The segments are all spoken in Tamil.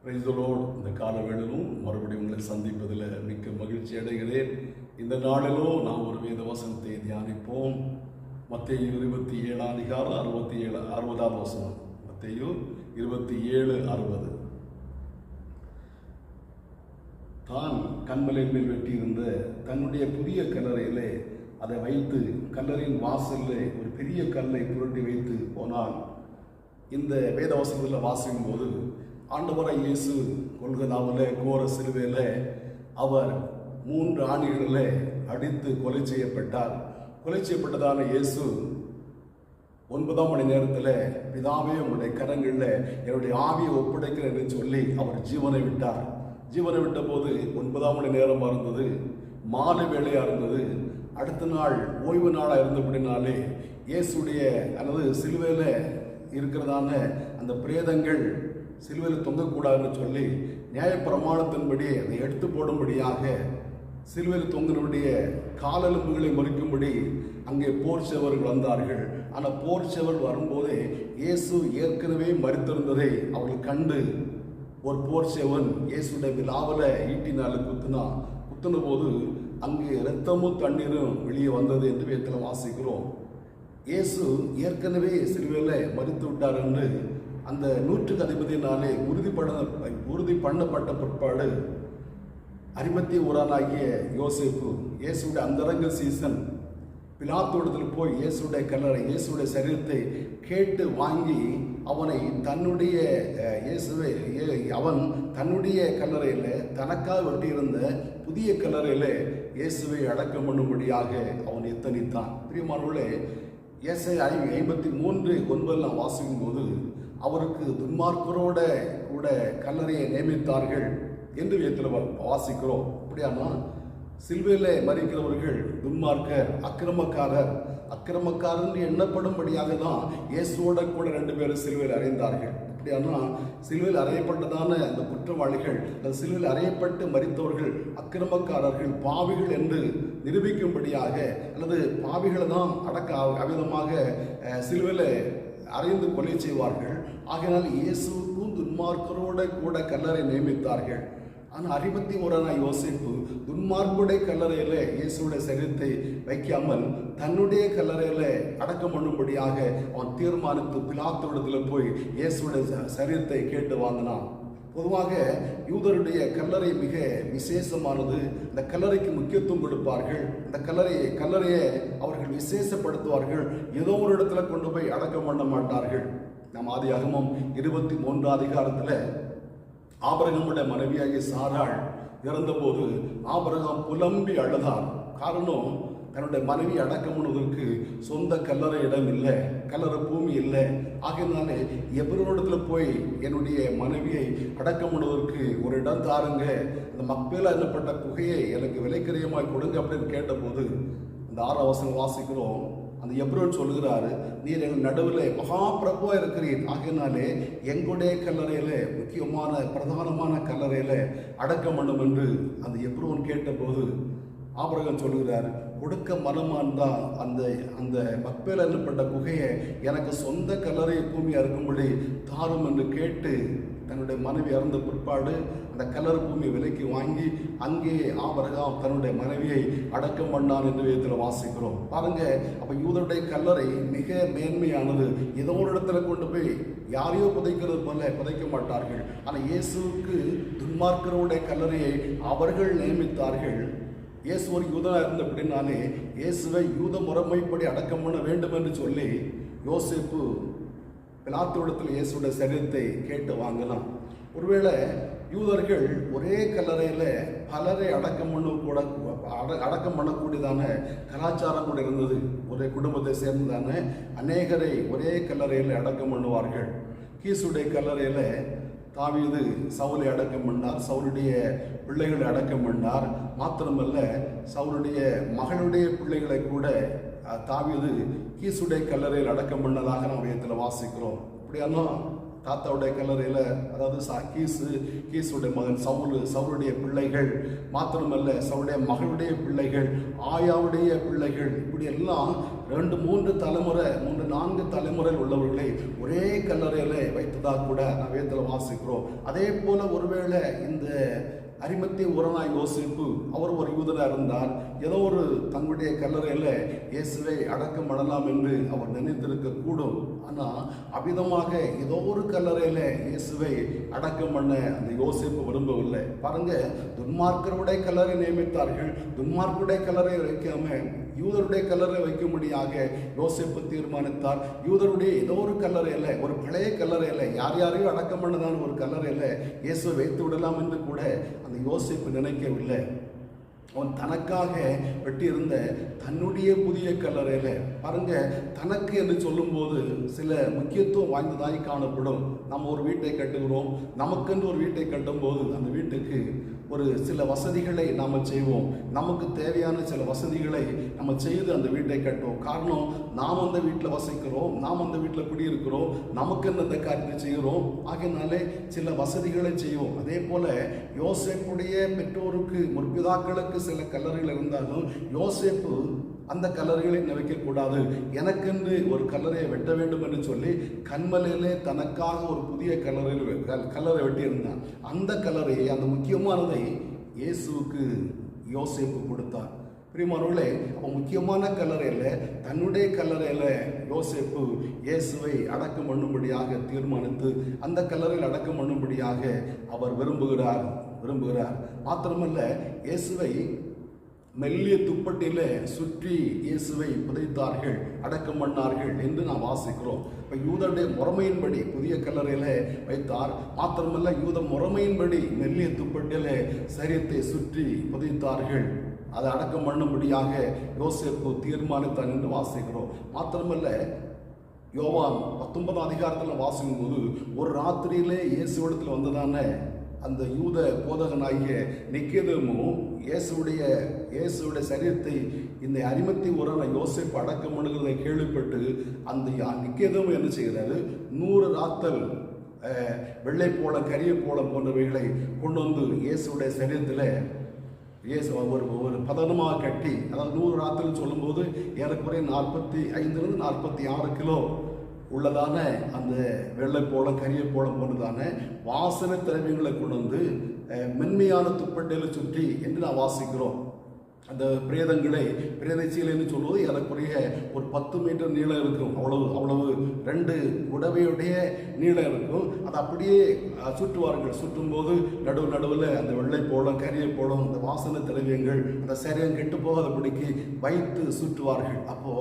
Praise the Lord. இந்த கால வேளையிலும் மறுபடியும் உங்களை சந்திப்பதில் மிக்க மகிழ்ச்சி அடைகிறேன். இந்த நாளிலும் நாம் ஒரு வேத வசனத்தை தியானிப்போம். மத்தேயு 27:60 வசனம். மத்தேயு 27:60. தான் கண்மலையின் மேல் வெட்டியிருந்த தன்னுடைய புதிய கல்லறையிலே அதை வைத்து கல்லறையின் வாசலில் ஒரு பெரிய கல்லை புரட்டி வைத்து போனால், இந்த வேதவசனத்தில் வாசிக்கும் போது ஆண்டவராய் இயேசு கொல்கதாவில் கோர சிலுவையில் அவர் 3 ஆணிகளில் அடித்து கொலை செய்யப்பட்டார். கொலை செய்யப்பட்டதான இயேசு 9ஆம் மணி நேரத்தில், பிதாவே உங்களுடைய கரங்களில் என்னுடைய ஆவியை ஒப்படைக்கிறேன் என்று சொல்லி அவர் ஜீவனை விட்டார். ஜீவனை விட்ட போது 9ஆம் மணி நேரமாக இருந்தது, மாலை வேளையாக இருந்தது. அடுத்த நாள் ஓய்வு நாளாக இருந்தபடினாலே இயேசுடைய அல்லது சிலுவையில் இருக்கிறதான அந்த பிரேதங்கள் சிலுவையில் தொங்கக்கூடாதுன்னு சொல்லி நியாயப்பிரமாணத்தின்படி அதை எடுத்து போடும்படியாக சிலுவையில் தொங்கினுடைய காலெலும்புகளை மறிக்கும்படி அங்கே போர் சேவர்கள் வந்தார்கள். ஆனால் போர் சேவர்கள் வரும்போதே இயேசு ஏற்கனவே மரித்திருந்ததை அவர்கள் கண்டு ஒரு போர் சேவன் இயேசுடைய விலாவில் ஈட்டினால குத்தின போது அங்கே இரத்தமும் தண்ணீரும் வெளியே வந்தது என்று வேதத்தில் வாசிக்கிறோம். இயேசு ஏற்கனவே சிலுவையில் மரித்து விட்டார் என்று அந்த 100க்கு அதிபதியினாலே உறுதி பண்ணப்பட்ட பிற்பாடு அரிமத்திய ஊரானாகிய யோசேப்பு, இயேசுடைய அந்தரங்க சீசன், பிலாத்தோடத்தில் போய் இயேசுடைய கல்லறை, இயேசுடைய சரீரத்தை கேட்டு வாங்கி அவனை தன்னுடைய அவன் தன்னுடைய கல்லறையில் தனக்காக வெட்டியிருந்த புதிய கல்லறையில் இயேசுவை அடக்கம் பண்ணும்படியாக அவன் எத்தனித்தான். பிரியமானவர்களே, ஏசாயா 53:9 நாம் வாசிக்கும் போது அவருக்கு துன்மார்க்கரோட கூட கல்லறையை நியமித்தார்கள் என்று வேதத்தில் வாசிக்கிறோம். அப்படியானா சிலுவையில் மரிக்கிறவர்கள் துன்மார்க்கர், அக்கிரமக்காரன் எண்ணப்படும்படியாக தான் இயேசுவோட கூட 2 பேரும் சிலுவையில் அறைந்தார்கள். அப்படியானா சிலுவையில் அறையப்பட்டதான அந்த குற்றவாளிகள், அந்த சிலுவையில் அறையப்பட்டு மரித்தவர்கள் அக்கிரமக்காரர்கள், பாவிகள் என்று நிரூபிக்கும்படியாக, அல்லது பாவிகளை தான் அவிதமாக சிலுவையில் அறைந்து கொலை செய்வார்கள். ஆகையினால் இயேசுக்கும் துன்மார்க்கரோட கூட கல்லறை நியமித்தார்கள். ஆனால் அரிமத்திய ஊரானாகிய யோசேப்பு துன்மார்க்குடைய கல்லறையில் இயேசுடைய சரீரத்தை வைக்காமல் தன்னுடைய கல்லறையில் அடக்கம் பண்ணும்படியாக அவன் தீர்மானித்து பிலாத்தோடத்தில் போய் இயேசுடைய சரீரத்தை கேட்டு வாங்கினான். பொதுவாக யூதருடைய கல்லறை மிக விசேஷமானது. இந்த கல்லறைக்கு முக்கியத்துவம் கொடுப்பார்கள். இந்த கல்லறையை அவர்கள் விசேஷப்படுத்துவார்கள். ஏதோ ஒரு இடத்துல கொண்டு போய் அடக்கம் பண்ண மாட்டார்கள். நம் ஆதியாகமம் 23 அதிகாரத்தில் ஆபிரகாமுடைய மனைவியாகிய சாராள் இறந்தபோது ஆபிரகாம் புலம்பி அழுதார். காரணம், தன்னுடைய மனைவி அடக்கம் பண்ணுவதற்கு சொந்த கல்லறை இடம் இல்லை, கல்லறை பூமி இல்லை. ஆகையினாலே எபிரோனிடத்தில் போய் என்னுடைய மனைவியை அடக்கம் பண்ணுவதற்கு ஒரு இடம் தாருங்க, அந்த மக்பேலா என்னப்பட்ட குகையை எனக்கு விலைக்கிரயமாய் கொடுங்க அப்படின்னு கேட்டபோது அந்த 6ஆம் வசனம் வாசிக்கிறோம். அந்த எப்ரோன் சொல்லுகிறாரு, நீர் எங்கள் நடுவில் மகாபிரபுவாக இருக்கிறீர், ஆகையினாலே எங்களுடைய கல்லறையில், முக்கியமான பிரதானமான கல்லறையில் அடக்கம் பண்ணும் என்று அந்த எப்ரோன் கேட்டபோது ஆபிரகாம் சொல்லுகிறார், கொடுக்க மனமான்தான் அந்த மக்பேலா என்னப்பட்ட குகையை எனக்கு சொந்த கல்லறை பூமியாக இருக்கும்படி தாரும் என்று கேட்டு தன்னுடைய மனைவி இறந்த பிற்பாடு அந்த கல்லறை பூமியை விலைக்கு வாங்கி அங்கே ஆபிரகாம் தன்னுடைய மனைவியை அடக்கம் பண்ணான் என்று வேதத்தில் வாசிக்கிறோம். பாருங்க, அப்போ யூதருடைய கல்லறை மிக மேன்மையானது. ஏதோ ஒரு இடத்துல கொண்டு போய் யாரையோ புதைக்கிறது போல புதைக்க மாட்டார்கள். ஆனால் இயேசுவுக்கு துன்மார்க்கருடைய கல்லறையை அவர்கள் நியமித்தார்கள். இயேசு ஒரு யூதனாக இருந்தபடினாலே இயேசுவை யூத முறைமைப்படி அடக்கம் பண்ண வேண்டும் என்று சொல்லி யோசேப்பு பிலாத்தோடத்தில் இயேசுடைய சரீரத்தை கேட்டு வாங்கலாம். ஒருவேளை யூதர்கள் ஒரே கல்லறையில் பலரை அடக்கம் பண்ணக்கூடியதான கலாச்சாரம் கூட இருந்தது. ஒரே குடும்பத்தை சேர்ந்ததான அநேகரை ஒரே கல்லறையில் அடக்கம் பண்ணுவார்கள். கீசுடைய கல்லறையில் தாவீது சவுலை அடக்கம் பண்ணார், சவுலுடைய பிள்ளைகளை அடக்கம் பண்ணார். மாத்திரமல்ல, சவுலுடைய மகளுடைய பிள்ளைகளை கூட தாவீது கீசுடைய கல்லறையில் அடக்கம் பண்ணதாக நம்ம வேதத்தில் வாசிக்கிறோம். அப்படியெல்லாம் தாத்தாவுடைய கல்லறையில், அதாவது கீசுடைய மகன் சவுலுடைய பிள்ளைகள், மாத்திரமல்ல சவுளுடைய மகளுடைய பிள்ளைகள், ஆயாவுடைய பிள்ளைகள், இப்படி எல்லாம் மூன்று தலைமுறை 4 தலைமுறை உள்ளவர்களை ஒரே கல்லறையில வைத்ததாக கூட நான் வேதத்தில் வாசிக்கிறோம். அதே போல ஒருவேளை இந்த அரிமத்திய ஊரனாய் யோசேப்பு அவர் ஒரு யூதராக இருந்தால் ஏதோ ஒரு தங்களுடைய கல்லறையில் இயேசுவை அடக்கம் பண்ணலாம் என்று அவர் நினைத்திருக்க கூடும். ஆனால் அவ்விதமாக ஏதோ ஒரு கல்லறையில் இயேசுவை அடக்கம் பண்ண அந்த யோசேப்பு விரும்பவில்லை. பாருங்க, துன்மார்க்கருடைய கல்லறை நியமித்தார்கள். துன்மார்க்கருடைய கல்லறை வைக்காம யூதருடைய கல்லறை வைக்கும்படியாக யோசேப்பு தீர்மானித்தார். யூதருடைய ஏதோ ஒரு கல்லறையில், ஒரு பழைய கல்லறையில், யாரையும் அடக்கம் பண்ணதான ஒரு கல்லறையில் இயேசுவை வைத்து விடலாம் என்று கூட அந்த யோசேப்பு நினைக்கவில்லை. அவன் தனக்காக வெட்டியிருந்த தன்னுடைய புதிய கல்லறையில பாருங்க, தனக்கு என்று சொல்லும்போது சில முக்கியத்துவம் வாய்ந்ததாய் காணப்படும். நம்ம ஒரு வீட்டை கட்டுகிறோம், நமக்கென்று ஒரு வீட்டை கட்டும்போது அந்த வீட்டுக்கு ஒரு சில வசதிகளை நாம் செய்வோம். நமக்கு தேவையான சில வசதிகளை நம்ம செய்து அந்த வீட்டை கட்டுவோம். காரணம், நாம் அந்த வீட்டில் வசிக்கிறோம், நாம் அந்த வீட்டில் குடியிருக்கிறோம், நமக்கென்று அந்த காரியத்தை செய்கிறோம். ஆகையினாலே சில வசதிகளை செய்வோம். அதே போல யோசேப்புடைய பெற்றோருக்கு, முற்பிதாக்களுக்கு சில கல்லறைகள் இருந்தாலும் யோசேப்பு அந்த கல்லறைகளை வைக்கக்கூடாது, எனக்கென்று ஒரு கல்லறையை வெட்ட வேண்டும் என்று சொல்லி கண்மலையிலே தனக்காக ஒரு புதிய கல்லறை வெட்டியிருந்தான். அந்த கல்லறையை, அந்த முக்கியமானதை இயேசுவுக்கு யோசேப்பு கொடுத்தார். பிரியமானவர்களே, அவன் முக்கியமான கல்லறையில், தன்னுடைய கல்லறையில் யோசேப்பு இயேசுவை அடக்கம் பண்ணும்படியாக தீர்மானித்து அந்த கல்லறையில் அடக்கம் பண்ணும்படியாக அவர் விரும்புகிறார். மாத்திரமல்ல, இயேசுவை மெல்லிய துப்பட்டியிலே சுற்றி இயேசுவை புதைத்தார்கள், அடக்கம் பண்ணார்கள் என்று நாம் வாசிக்கிறோம். இப்போ யூதருடைய முறைமையின்படி புதிய கல்லறையில வைத்தார். மாத்திரமல்ல, யூத முறைமையின்படி மெல்லிய துப்பட்டியிலே சரீரத்தை சுற்றி புதைத்தார்கள். அதை அடக்கம் பண்ணும்படியாக யோசேப்பு தீர்மானித்தான் என்று வாசிக்கிறோம். மாத்திரமல்ல, யோவான் 19 அதிகாரத்தில் வாசிக்கும் போது ஒரு ராத்திரியிலே இயேசுவிடத்தில் வந்ததான அந்த யூத போதகனாகிய நிக்கோதேமும் இயேசுடைய சரீரத்தை இந்த அரிமத்திய ஊரான யோசேப்பு அடக்கம் பண்ணுகிறதை கேள்விப்பட்டு அந்த நிக்கோதேமு என்ன செய்கிறாரு, 100 ராத்தல் வெள்ளை போலம், கரிய போலம் போன்றவைகளை கொண்டு வந்து இயேசுடைய சரீரத்தில் ஒரு பதனமாக கட்டி, அதாவது 100 ராத்தல் சொல்லும்போது ஏறக்குறைய 45 to 46 கிலோ உள்ளதான அந்த வெள்ளை போலம், கரிய போலம் போன்றதான வாசனை திரவியங்களை கொண்டு வந்து மென்மையான துப்பட்டையில் சுற்றி என்று நான் வாசிக்கிறோம். அந்த பிரேதச்சீலைன்னு சொல்வது ஏறக்குறைய ஒரு 10 மீட்டர் நீளம் இருக்கும். அவ்வளவு 2 உடவையுடைய நீளம் இருக்கும். அதை அப்படியே சுற்றுவார்கள். சுற்றும்போது நடுவில் அந்த வெள்ளை போலம், கரிய போலம், அந்த வாசனை திரவியங்கள் அந்த சரீரம் கெட்டு போகாதபடிக்கு வைத்து சுற்றுவார்கள். அப்போ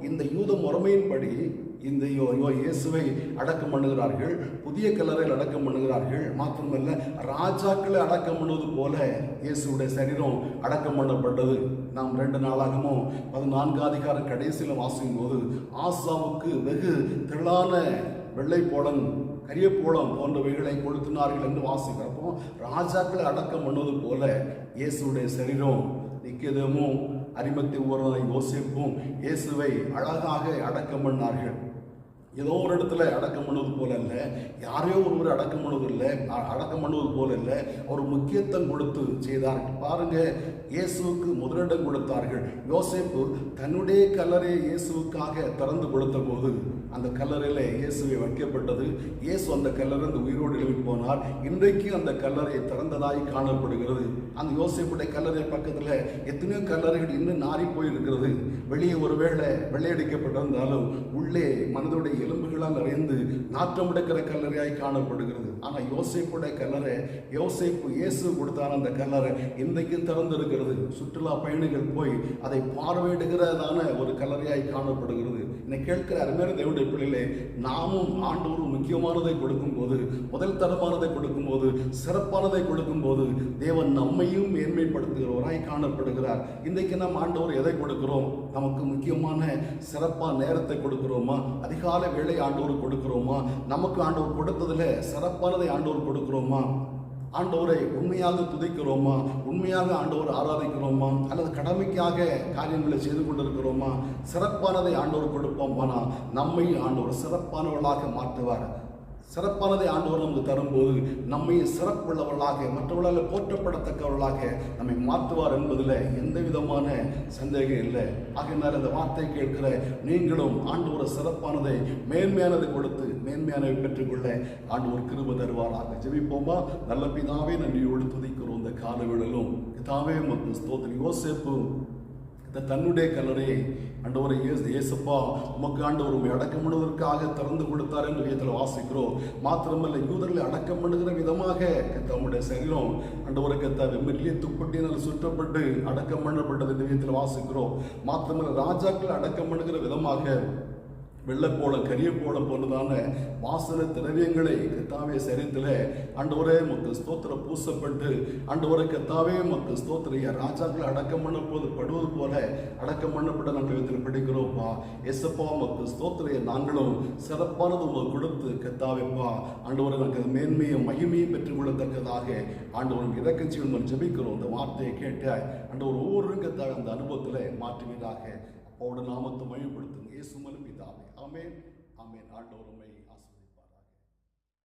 இந்த யூத முறைமையின்படி இந்த இயேசுவை அடக்கம் பண்ணுகிறார்கள், புதிய கல்லறையில் அடக்கம் பண்ணுகிறார்கள். மாத்திரமல்ல, ராஜாக்களை அடக்கம் பண்ணுவது போல இயேசுடைய சரீரம் அடக்கம் பண்ணப்பட்டது. நாம் 2 நாளாகமும் 14 அதிகாரம் கடைசியில் வாசிக்கும் போது ஆசாவுக்கு வெகு திரளான வெள்ளை போலம், கரிய போலம் போன்றவைகளை கொளுத்தினார்கள் என்று வாசிக்கிறப்போ, ராஜாக்களை அடக்கம் பண்ணுவது போல இயேசுடைய சரீரம் நிக்கோதேமும் அரிமத்திய ஊரான யோசேப்பும் இயேசுவை அழகாக அடக்கம் பண்ணார்கள். ஏதோ ஒரு இடத்துல அடக்கம் பண்ணுவது போல இல்லை, யாரையோ ஒருவர் அடக்கம் பண்ணுவது போல இல்லை, ஒரு முக்கியத்துவம் கொடுத்து செய்தார்கள். பாருங்க, இயேசுவுக்கு முதலிடம் கொடுத்தார்கள். யோசேப்பு தன்னுடைய கல்லறையை இயேசுவுக்காக திறந்து கொடுத்த போது அந்த கல்லறையில் இயேசுவை வைக்கப்பட்டது. இயேசு அந்த கல்லறை உயிரோடு எழுப்பி போனார். இன்றைக்கு அந்த கல்லறை திறந்ததாய் காணப்படுகிறது. அந்த யோசேப்புடைய கல்லறை பக்கத்தில் எத்தனையோ கல்லறைகள் இன்னும் நாரி போயிருக்கிறது. வெளியே ஒருவேளை வெள்ளையடிக்கப்பட்டிருந்தாலும் உள்ளே மனதுடைய எலும்புகளால் நிறைந்து நாற்றம் எடுக்கிற கல்லறையாய் காணப்படுகிறது. ஆனால் யோசேப்புடைய கல்லறை, யோசேப்பு இயேசு கொடுத்தான அந்த கல்லறை இன்றைக்கு திறந்திருக்கிறது. சுற்றுலா பயணிகள் போய் அதை பார்வையிடுகிறதான ஒரு கல்லறையாய் காணப்படுகிறது. என்னை கேட்கிற அருமையான தேவனுடைய பிள்ளைகளே, நாமும் ஆண்டவர் முக்கியமானதை கொடுக்கும்போது, முதல் தரமானதை கொடுக்கும்போது, சிறப்பானதை கொடுக்கும்போது தேவன் நம்மையும் மேன்மைப்படுத்துகிறவராய் காணப்படுகிறார். இன்றைக்கு நாம் ஆண்டவர் எதை கொடுக்கிறோம்? நமக்கு முக்கியமான சிறப்பான நேரத்தை கொடுக்கிறோமா? அதிகாலை வேளை ஆண்டவர் கொடுக்கிறோமா? நமக்கு ஆண்டவர் கொடுத்ததில் சிறப்பானதை ஆண்டவர் கொடுக்கிறோமா? ஆண்டவரை உண்மையாக துதிக்கிறோமா? உண்மையாக ஆண்டவர் ஆராதிக்கிறோமா? அல்லது கடமைக்காக காரியங்களை செய்து கொண்டிருக்கிறோமா? சிறப்பானதை ஆண்டவர் கொடுப்போம். ஆனால் நம்மை ஆண்டவர் சிறப்பானவர்களாக மாற்றுவார். சிறப்பானதை ஆண்டவர் நமக்கு தரும்போது நம்மை சிறப்புள்ளவர்களாக மற்றவர்களால் போற்றப்படத்தக்கவர்களாக நம்மை மாற்றுவார் என்பதில் எந்த விதமான சந்தேகம் இல்லை. ஆகையினால் இந்த வார்த்தை கேட்கிற நீங்களும் ஆண்டவர் சிறப்பானதை மேன்மையானதை கொடுத்து மேன்மையானவை பெற்றுக்கொள்ள ஆண்டவர் கிருபை தருவாராக. ஜெபிப்போமா. நல்ல பிதாவே, நன்றியோடு துதிக்கிறோம். இந்த காலவேளையிலும் பிதாவே உமக்கு ஸ்தோத்திரம். யோசேப்பு தன்னுடைய கல்லறையை ஆண்டவரை இயேசுப்பா உமக்கு ஆண்டவர் உண்மை அடக்கம் பண்ணுவதற்காக திறந்து கொடுத்தார் என்று விதத்தில் வாசிக்கிறோம். மாத்திரமல்ல, யூதர்களை அடக்கம் பண்ணுகிற விதமாக தம்முடைய சரீரம் ஆண்டவருக்கு வெம்மெல்லிய துப்பட்டினால் சுற்றப்பட்டு அடக்கம் பண்ணப்பட்டது என்று விதத்தில் வாசிக்கிறோம். மாத்திரமல்ல, ராஜாக்கள் அடக்கம் பண்ணுகிற விதமாக வெள்ளைப்போளம் கரியப்போளம் போன்றதான வாசன திரவியங்களை கத்தாவே சரீரத்தில் ஆண்டவரே மக்கு ஸ்தோத்திர பூசப்பட்டு ஆண்டவரை கத்தாவே மக்கு ஸ்தோத்திரைய ராஜாக்களை அடக்கம் பண்ண போது படுவது போல அடக்கம் பண்ணப்பட்ட நாங்கள் விதத்தில் படிக்கிறோம்ப்பா. எசப்பா மக்கு ஸ்தோத்திரைய நாங்களும் சிறப்பானது உங்களுக்கு கொடுத்து கத்தாவேப்பா ஆண்டவரை நாங்கள் மேன்மையும் மகிமையும் பெற்றுக்கொள்ளத்தக்கதாக ஆண்டவரும் இறக்கச்சிகள் ஜெபிக்கிறோம். இந்த வார்த்தையை கேட்ட ஆண்டவர் ஒவ்வொருவரும் கத்தாவே அந்த அனுபவத்தில் மாற்றுவீராக. அவருடைய நாமத்தை மகிமைப்படுத்துங்க. இயேசு மூலம் பிதாவே. ஆமென். ஆமென். ஆண்டவர் உம்மை